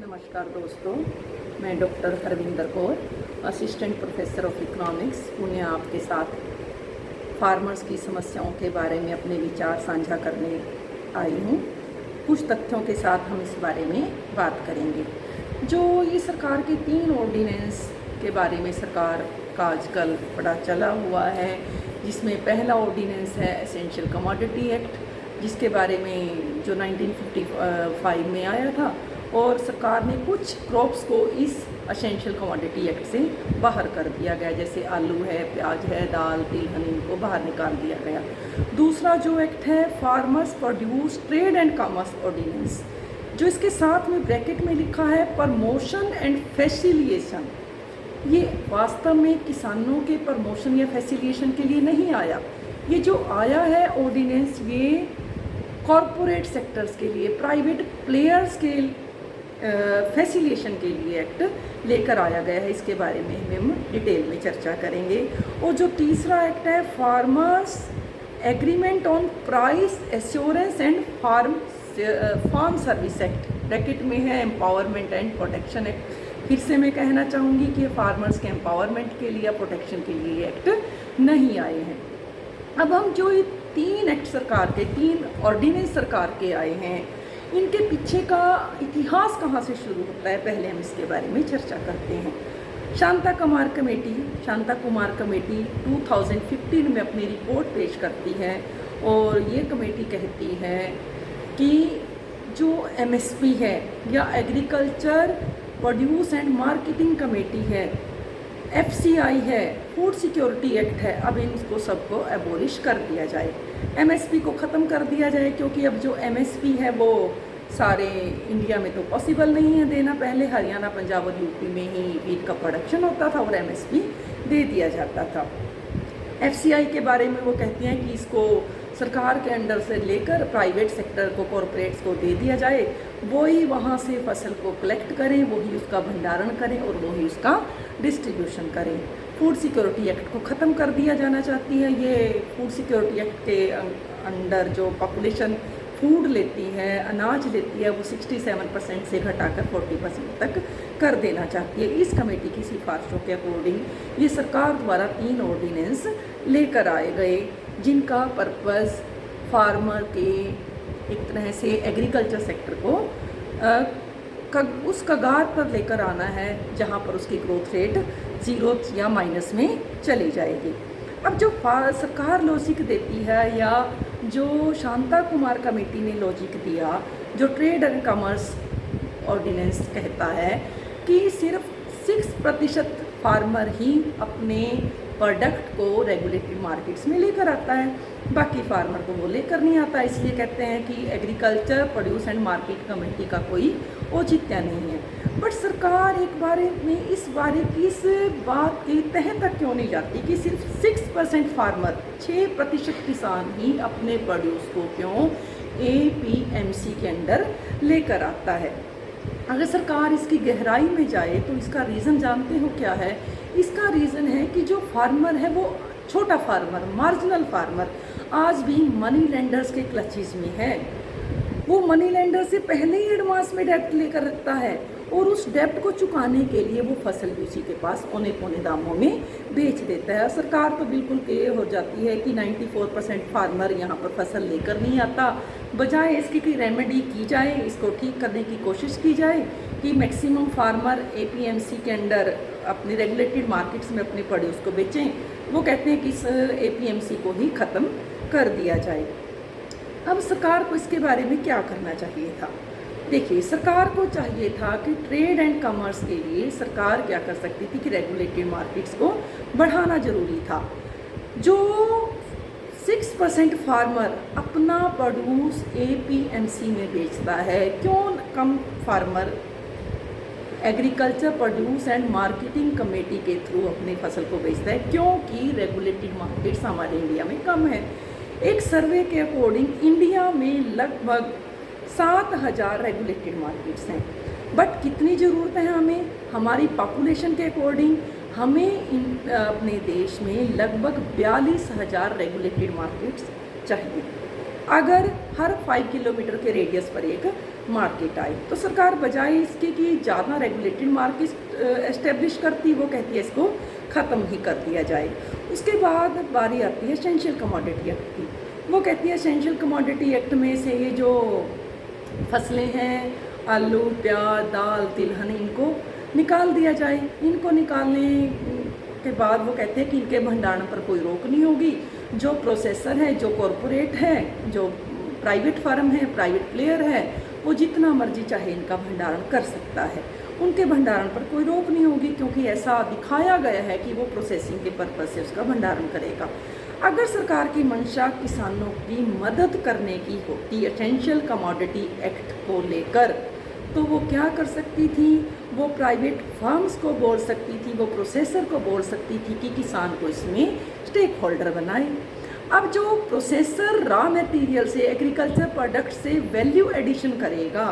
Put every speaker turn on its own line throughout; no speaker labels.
नमस्कार दोस्तों, मैं doctor Harvinder Kaur, assistant professor of economics Pune आपके साथ फार्मर्स की समस्याओं के बारे में अपने विचार साझा करने आई हूँ। कुछ तथ्यों के साथ हम इस बारे में बात करेंगे। जो ये सरकार के 3 ऑर्डिनेंस के बारे में सरकार का आजकल बड़ा चला हुआ है, जिसमें पहला ऑर्डिनेंस है एसेंशियल कमोडिटी एक्ट, जिसके बारे में जो 1955 में आया था, और सरकार ने कुछ क्रॉप्स को इस एसेंशियल कमोडिटी एक्ट से बाहर कर दिया गया, जैसे आलू है, प्याज है, दाल, तिलहन, इनको बाहर निकाल दिया गया। दूसरा जो एक्ट है farmers produce trade and commerce ordinance, जो इसके साथ में ब्रैकेट में लिखा है प्रमोशन एंड फैसिलिएशन। ये वास्तव में किसानों के प्रमोशन या फैसिलिएशन के लिए नहीं आया। ये जो आया है ऑर्डिनेंस, ये कॉरपोरेट सेक्टर्स के लिए, प्राइवेट प्लेयर्स के फैसिलिएशन के लिए एक्ट लेकर आया गया है। इसके बारे में हम डिटेल में चर्चा करेंगे। और जो तीसरा एक्ट है farmers agreement on price assurance and farm service act, bracket में है एम्पावरमेंट एंड प्रोटेक्शन एक्ट। फिर से मैं कहना चाहूँगी कि फार्मर्स के एम्पावरमेंट के लिए या प्रोटेक्शन के लिए एक्ट नहीं आए हैं। अब हम जो ये 3 एक्ट सरकार के, 3 ऑर्डिनेंस सरकार के आए हैं, इनके पीछे का इतिहास कहाँ से शुरू होता है, पहले हम इसके बारे में चर्चा करते हैं। शांता कुमार कमेटी 2015 में अपनी रिपोर्ट पेश करती है, और ये कमेटी कहती है कि जो MSP है या agriculture produce and marketing committee है, FCI है, फूड सिक्योरिटी एक्ट है, अब इनको सबको एबोलिश कर दिया जाए, MSP को ख़त्म कर दिया जाए, क्योंकि अब जो MSP है वो सारे इंडिया में तो पॉसिबल नहीं है देना। पहले हरियाणा, पंजाब और यूपी में ही वीट का प्रोडक्शन होता था और MSP दे दिया जाता था। FCI के बारे में वो कहती हैं कि इसको सरकार के अंडर से लेकर प्राइवेट सेक्टर को, कॉरपोरेट्स को दे दिया जाए, वही वहाँ से फसल को कलेक्ट करें, वही उसका भंडारण करें और वही उसका डिस्ट्रीब्यूशन करें। फूड सिक्योरिटी एक्ट को ख़त्म कर दिया जाना चाहती है। ये फूड सिक्योरिटी एक्ट के अंडर जो पॉपुलेशन फूड लेती है, अनाज लेती है, वो 67% से घटाकर 40% तक कर देना चाहती है। इस कमेटी की सिफारिशों के अकॉर्डिंग ये सरकार द्वारा 3 ऑर्डिनेंस लेकर आए गए, जिनका पर्पज़ फार्मर के एक तरह से एग्रीकल्चर सेक्टर को उस कगार पर लेकर आना है जहां पर उसकी ग्रोथ रेट 0 या माइनस में चली जाएगी। अब जो सरकार लॉजिक देती है, या जो शांता कुमार कमेटी ने लॉजिक दिया, जो ट्रेड एंड कॉमर्स ऑर्डिनेंस कहता है कि सिर्फ 6% फार्मर ही अपने प्रोडक्ट को रेगुलेटेड मार्केट्स में लेकर आता है, बाकी फार्मर को वो लेकर नहीं आता। इसलिए कहते हैं कि agriculture produce and market committee का कोई औचित्य नहीं है। बट सरकार एक बारे में इस बात की तह तक क्यों नहीं जाती कि सिर्फ 6% फार्मर, 6% किसान ही अपने प्रोड्यूस को क्यों APMC के अंडर लेकर आता है। अगर सरकार इसकी गहराई में जाए तो इसका रीज़न जानते हो क्या है? इसका रीज़न है कि जो फार्मर है वो छोटा फार्मर, मार्जिनल फार्मर, आज भी मनी लेंडर्स के क्लचेस में है। वो मनी लेंडर से पहले ही एडवांस में डेप्ट लेकर रखता है, और उस डेप्ट को चुकाने के लिए वो फसल भी उसी के पास औने पौने दामों में बेच देता है। सरकार तो बिल्कुल क्लियर हो जाती है कि 94% फार्मर यहाँ पर फसल लेकर नहीं आता। बजाय इसकी कोई रेमेडी की जाए, इसको ठीक करने की कोशिश की जाए कि मैक्सिमम फार्मर APMC के अंडर अपने रेगुलेटेड मार्केट्स में अपने प्रोड्यूस को बेचें, वो कहते हैं कि इस APMC को ही ख़त्म कर दिया जाए। अब सरकार को इसके बारे में क्या करना चाहिए था? देखिए, सरकार को चाहिए था कि ट्रेड एंड कॉमर्स के लिए सरकार क्या कर सकती थी कि रेगुलेटेड मार्केट्स को बढ़ाना ज़रूरी था। जो 6% फार्मर अपना प्रोड्यूस APMC में बेचता है, क्यों कम farmer agriculture produce and marketing committee के थ्रू अपनी फसल को बेचता है? क्योंकि रेगुलेटेड मार्केट्स हमारे इंडिया में कम है। एक सर्वे के अकॉर्डिंग इंडिया में लगभग 7000 रेगुलेटेड मार्केट्स हैं, बट कितनी ज़रूरत है हमें? हमारी पॉपुलेशन के अकॉर्डिंग हमें अपने देश में लगभग 42,000 रेगुलेटेड मार्केट्स चाहिए। अगर हर 5 किलोमीटर के रेडियस पर एक मार्केट आई। तो सरकार बजाय इसके कि ज़्यादा रेगुलेटेड मार्केट एस्टेब्लिश करती, वो कहती है इसको ख़त्म ही कर दिया जाए। उसके बाद बारी आती है एसेंशियल कमोडिटी एक्ट की। वो कहती है एसेंशियल कमोडिटी एक्ट में से ये जो फसलें हैं, आलू, प्याज, दाल, तिलहन, इनको निकाल दिया जाए। इनको निकालने के बाद वो कहते हैं कि इनके भंडारण पर कोई रोक नहीं होगी। जो प्रोसेसर है, जो कॉरपोरेट है, जो प्राइवेट फार्म है, प्राइवेट प्लेयर है, वो जितना मर्जी चाहे इनका भंडारण कर सकता है। उनके भंडारण पर कोई रोक नहीं होगी, क्योंकि ऐसा दिखाया गया है कि वो प्रोसेसिंग के पर्पज़ से उसका भंडारण करेगा। अगर सरकार की मंशा किसानों की मदद करने की होती एसेंशियल कमोडिटी एक्ट को लेकर, तो वो क्या कर सकती थी? वो प्राइवेट फर्म्स को बोल सकती थी, वो प्रोसेसर को बोल सकती थी कि किसान को इसमें स्टेक होल्डर बनाए। अब जो प्रोसेसर रॉ मटेरियल से, एग्रीकल्चर प्रोडक्ट से वैल्यू एडिशन करेगा,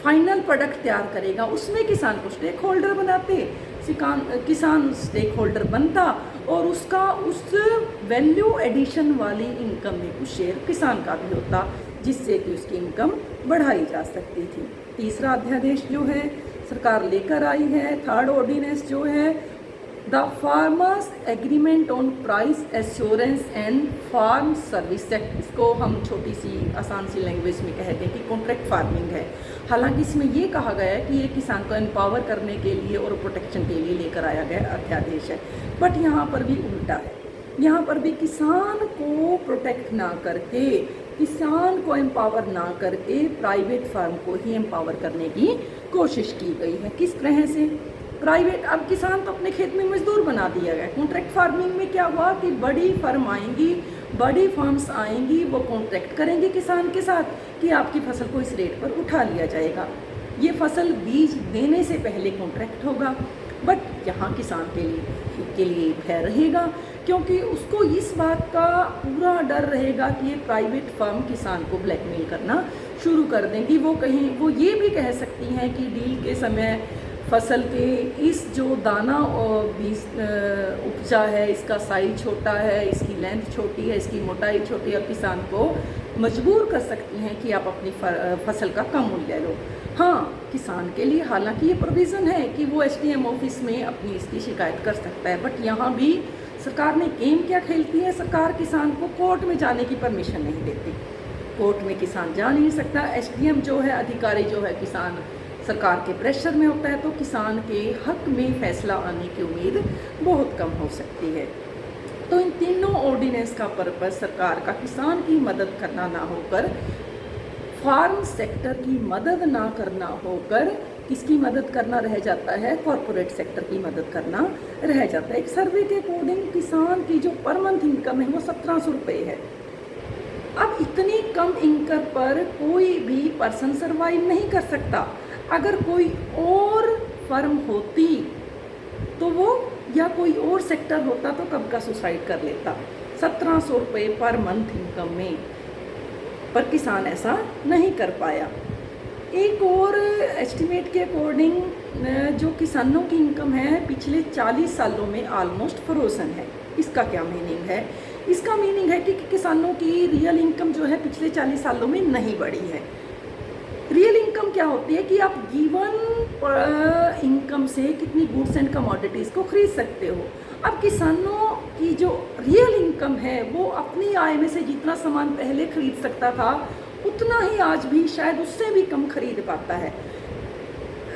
फाइनल प्रोडक्ट तैयार करेगा, उसमें किसान को स्टेक होल्डर बनाते, किसान स्टेक होल्डर बनता और उसका उस वैल्यू एडिशन वाली इनकम में कुछ शेयर किसान का भी होता, जिससे कि उसकी इनकम बढ़ाई जा सकती थी। तीसरा अध्यादेश जो है सरकार लेकर आई है, थर्ड ऑर्डिनेंस जो है the farmers agreement on price assurance and farm service act. इसको हम छोटी सी आसान सी लैंग्वेज में कहते हैं कि कॉन्ट्रैक्ट फार्मिंग है। हालांकि इसमें ये कहा गया है कि ये किसान को एम्पावर करने के लिए और प्रोटेक्शन के लिए लेकर आया गया अध्यादेश है, बट यहाँ पर भी उल्टा है। यहाँ पर भी किसान को प्रोटेक्ट ना करके, किसान को एम्पावर ना करके प्राइवेट फार्म को ही एम्पावर करने की कोशिश की गई है। किस तरह से? प्राइवेट, अब किसान तो अपने खेत में मजदूर बना दिया गया। कॉन्ट्रैक्ट फार्मिंग में क्या हुआ कि बड़ी फर्म आएंगी, बड़ी फर्म्स आएंगी, वो कॉन्ट्रैक्ट करेंगे किसान के साथ कि आपकी फसल को इस रेट पर उठा लिया जाएगा। ये फसल बीज देने से पहले कॉन्ट्रैक्ट होगा, बट यहाँ किसान के लिए भय रहेगा, क्योंकि उसको इस बात का पूरा डर रहेगा कि ये प्राइवेट फर्म किसान को ब्लैकमेल करना शुरू कर देंगी। वो ये भी कह सकती हैं कि डील के समय फसल के इस जो दाना और बीज उपजा है, इसका साइज छोटा है, इसकी लेंथ छोटी है, इसकी मोटाई छोटी है, और किसान को मजबूर कर सकती हैं कि आप अपनी फसल का कम मूल्य लो। हाँ, किसान के लिए हालांकि ये प्रोविज़न है कि वो SDM ऑफिस में अपनी इसकी शिकायत कर सकता है, बट यहाँ भी सरकार ने गेम क्या खेलती है? सरकार किसान को कोर्ट में जाने की परमिशन नहीं देती। कोर्ट में किसान जा नहीं सकता। SDM जो है, अधिकारी जो है, किसान सरकार के प्रेशर में होता है, तो किसान के हक में फैसला आने की उम्मीद बहुत कम हो सकती है। तो इन तीनों ऑर्डिनेंस का पर्पस सरकार का किसान की मदद करना ना होकर, फार्म सेक्टर की मदद ना करना होकर, किसकी मदद करना रह जाता है? कॉरपोरेट सेक्टर की मदद करना रह जाता है। एक सर्वे के अकॉर्डिंग किसान की जो पर मंथ इनकम है वो 1700 रुपये है। अब इतनी कम इनकम पर कोई भी पर्सन सर्वाइव नहीं कर सकता। अगर कोई और फर्म होती तो वो, या कोई और सेक्टर होता तो कब का सुसाइड कर लेता। 1700 रुपये पर मंथ इनकम में, पर किसान ऐसा नहीं कर पाया। एक और एस्टिमेट के अकॉर्डिंग जो किसानों की इनकम है पिछले 40 सालों में ऑलमोस्ट फ्रोजन है। इसका क्या मीनिंग है? इसका मीनिंग है कि किसानों की रियल इनकम जो है पिछले 40 सालों में नहीं बढ़ी है। रियल इनकम क्या होती है कि आप गिवन इनकम से कितनी गुड्स एंड कमोडिटीज़ को खरीद सकते हो। अब किसानों की जो रियल इनकम है वो अपनी आय में से जितना सामान पहले खरीद सकता था उतना ही आज भी शायद उससे भी कम खरीद पाता है।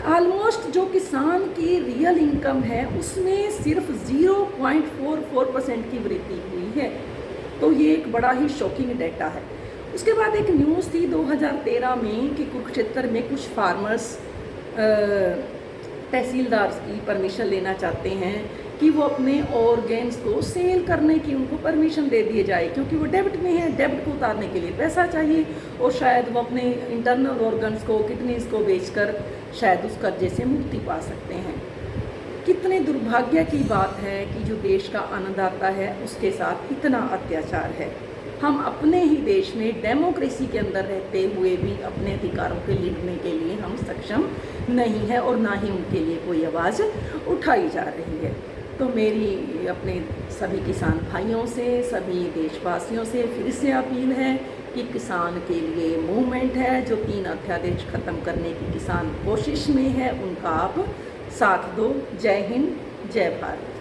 ऑलमोस्ट जो किसान की रियल इनकम है उसमें सिर्फ 0.44% की वृद्धि हुई है। तो ये एक बड़ा ही शॉकिंग डेटा है। उसके बाद एक न्यूज़ थी 2013 में कि कुरुक्षेत्र में कुछ फार्मर्स तहसीलदार की परमिशन लेना चाहते हैं कि वो अपने ऑर्गेन्स को सेल करने की उनको परमिशन दे दिए जाए, क्योंकि वो डेब्ट में है। डेब्ट को उतारने के लिए पैसा चाहिए और शायद वो अपने इंटरनल ऑर्गन्स को, किडनीज को बेचकर शायद उस कर्जे से मुक्ति पा सकते हैं। कितने दुर्भाग्य की बात है कि जो देश का अन्नदाता है उसके साथ इतना अत्याचार है। हम अपने ही देश में डेमोक्रेसी के अंदर रहते हुए भी अपने अधिकारों के लड़ने के लिए हम सक्षम नहीं है और ना ही उनके लिए कोई आवाज़ उठाई जा रही है। तो मेरी अपने सभी किसान भाइयों से, सभी देशवासियों से फिर से अपील है कि किसान के लिए मूवमेंट है, जो 3 अध्यादेश ख़त्म करने की किसान कोशिश में है, उनका आप साथ दो। जय हिंद, जय भारत।